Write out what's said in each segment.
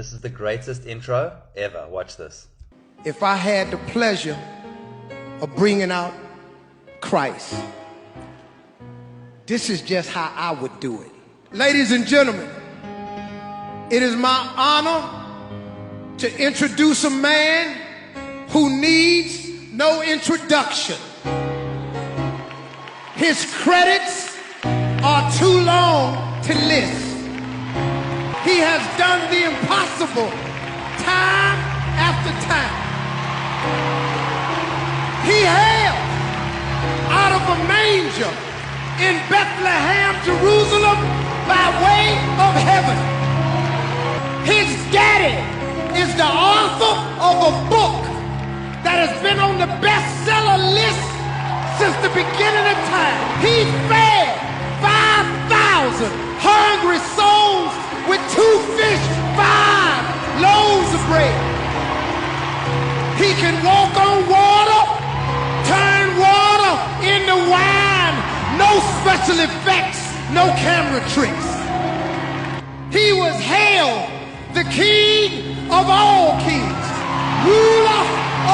This is the greatest intro ever. Watch this. If I had the pleasure of bringing out Christ, this is just how I would do it. Ladies and gentlemen, it is my honor to introduce a man who needs no introduction. His credits are too long to list. He has done the impossible time after time. He hails out of a manger in Bethlehem, Jerusalem, by way of heaven. His daddy is the author of a book that has been on the bestseller list since the beginning of time. He fed 5,000 hungry souls with 2 fish, 5 loaves of bread. He can walk on water, turn water into wine, no special effects, no camera tricks. He was hailed the King of all kings, ruler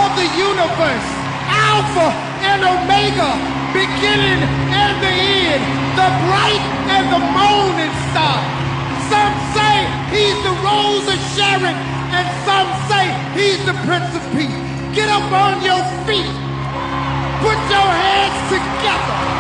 of the universe, Alpha and Omega, beginning and the end, the bright and the morning star. Some say he's the Rose of Sharon, and some say he's the Prince of Peace. Get up on your feet, put your hands together.